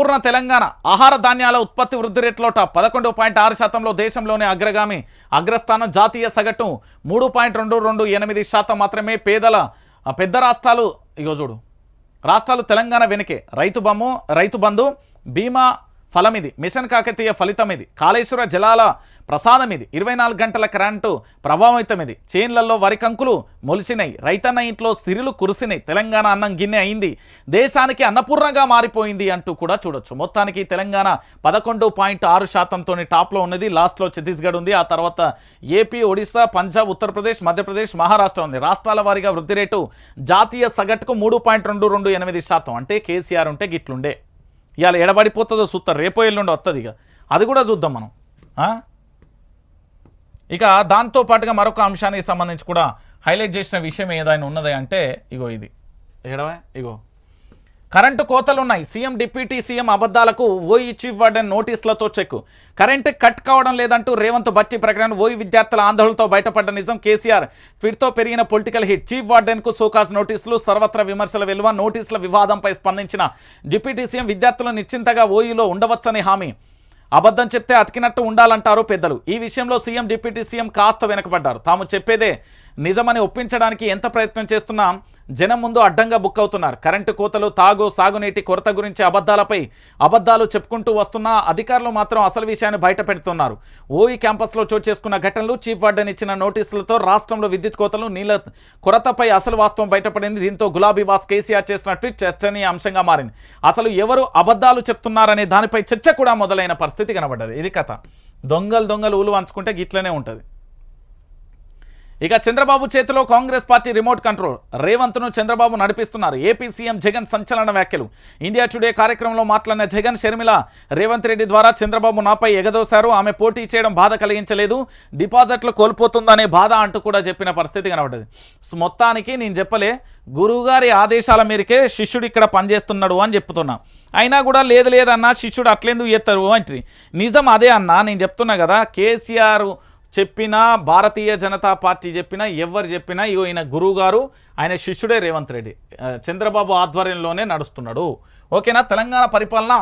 పూర్ణ తెలంగాణ ఆహార ధాన్యాల ఉత్పత్తి వృద్ధి రేట్లో టాప్ 11.6%లో దేశంలోనే అగ్రగామి. అగ్రస్థానం జాతీయ సగటు 3.228% మాత్రమే. పెద్ద రాష్ట్రాలు ఇగో చూడు, రాష్ట్రాలు తెలంగాణ వెనుకే. రైతు బంధు బీమా ఫలం ఇది. మిషన్ కాకతీయ ఫలితం ఇది. కాళేశ్వర జలాల ప్రసాదం ఇది. 24 గంటల కరెంటు ప్రభావితం ఇది. చేన్లలో వరి కంకులు మొలిసినాయి. రైతన్న ఇంట్లో సిరులు కురిసినాయి. తెలంగాణ అన్నం గిన్నె అయింది. దేశానికి అన్నపూర్ణగా మారిపోయింది అంటూ కూడా చూడొచ్చు. మొత్తానికి తెలంగాణ 11.6%తోని టాప్లో ఉన్నది. లాస్ట్లో ఛత్తీస్గఢ్ ఉంది. ఆ తర్వాత ఏపీ, ఒడిశా, పంజాబ్, ఉత్తరప్రదేశ్, మధ్యప్రదేశ్, మహారాష్ట్ర ఉంది. రాష్ట్రాల వారీగా వృద్ధి రేటు జాతీయ సగటుకు 3.228%. అంటే కేసీఆర్ ఉంటే గిట్లుండే. ఇవాళ ఎడబడిపోతుందో చూస్తారు, రేపో ఎల్లుండి వస్తుంది. ఇక అది కూడా చూద్దాం మనం. ఇక దాంతో పాటుగా మరొక అంశానికి సంబంధించి కూడా హైలైట్ చేసిన విషయం ఏదైనా ఉన్నది అంటే ఇగో ఇది ఎడవా, ఇగో కరెంటు కోతలు ఉన్నాయి. సీఎం డిప్యూటీ సీఎం అబద్ధాలకు ఓయి చీఫ్ వార్డెన్ నోటీసులతో చెక్. కరెంటు కట్ కావడం లేదంటూ రేవంత్ బట్టి ప్రకటన. ఓయి విద్యార్థుల ఆందోళనతో బయటపడ్డ నిజం. కేసీఆర్ ట్వీట్తో పెరిగిన పొలిటికల్ హిట్. చీఫ్ వార్డెన్కు సోకాస్ నోటీసులు. సర్వత్రా విమర్శల వెలువ. నోటీసుల వివాదంపై స్పందించిన డిప్యూటీ సీఎం విద్యార్థులు నిశ్చింతగా ఓయిలో ఉండవచ్చని హామీ. అబద్ధం చెప్తే అతికినట్టు ఉండాలంటారు పెద్దలు. ఈ విషయంలో సీఎం డిప్యూటీ సీఎం కాస్త వెనకబడ్డారు. తాము చెప్పేదే నిజమని ఒప్పించడానికి ఎంత ప్రయత్నం చేస్తున్నా జనం ముందు అడ్డంగా బుక్ అవుతున్నారు. కరెంటు కోతలు, సాగునీటి కొరత గురించి అబద్ధాలు చెప్పుకుంటూ వస్తున్న అధికారులు మాత్రం అసలు విషయాన్ని బయట పెడుతున్నారు. ఓయి క్యాంపస్లో చోటు చేసుకున్న ఘటనలు, చీఫ్ వార్డెన్ ఇచ్చిన నోటీసులతో రాష్ట్రంలో విద్యుత్ కోతలు, నీళ్ల కొరతపై అసలు వాస్తవం బయటపడింది. దీంతో గులాబీ బాస్ కేసీఆర్ చేసిన ట్వీట్ చర్చనీయ అంశంగా మారింది. అసలు ఎవరు అబద్ధాలు చెప్తున్నారనే దానిపై చర్చ కూడా మొదలైన పరిస్థితి కనబడ్డది. ఇది కథ. దొంగలు ఊలు వంచుకుంటే గిట్లనే ఉంటుంది. ఇక చంద్రబాబు చేతిలో కాంగ్రెస్ పార్టీ రిమోట్ కంట్రోల్. రేవంత్ను చంద్రబాబు నడిపిస్తున్నారు. ఏపీ సీఎం జగన్ సంచలన వ్యాఖ్యలు. ఇండియా టుడే కార్యక్రమంలో మాట్లాడిన జగన్, షర్మిల రేవంత్ రెడ్డి ద్వారా చంద్రబాబు నాపై ఎగదోశారు. ఆమె పోటీ చేయడం బాధ కలిగించలేదు, డిపాజిట్లు కోల్పోతుందనే బాధ అంటూ కూడా చెప్పిన పరిస్థితి కనబడ్డది. మొత్తానికి నేను చెప్పలే, గురువుగారి ఆదేశాల మేరకే శిష్యుడు ఇక్కడ పనిచేస్తున్నాడు అని చెప్తున్నా. అయినా కూడా లేదన్నా శిష్యుడు అట్లెందుకు చేస్తారు అంటే నిజం అదే అన్నా. నేను చెప్తున్నా కదా, కేసీఆర్ చెప్పినా, భారతీయ జనతా పార్టీ చెప్పినా, ఎవరు చెప్పినా ఇగో ఈయన గురువు గారు, ఆయన శిష్యుడే రేవంత్ రెడ్డి. చంద్రబాబు ఆధ్వర్యంలోనే నడుస్తున్నాడు. ఓకేనా. తెలంగాణ పరిపాలన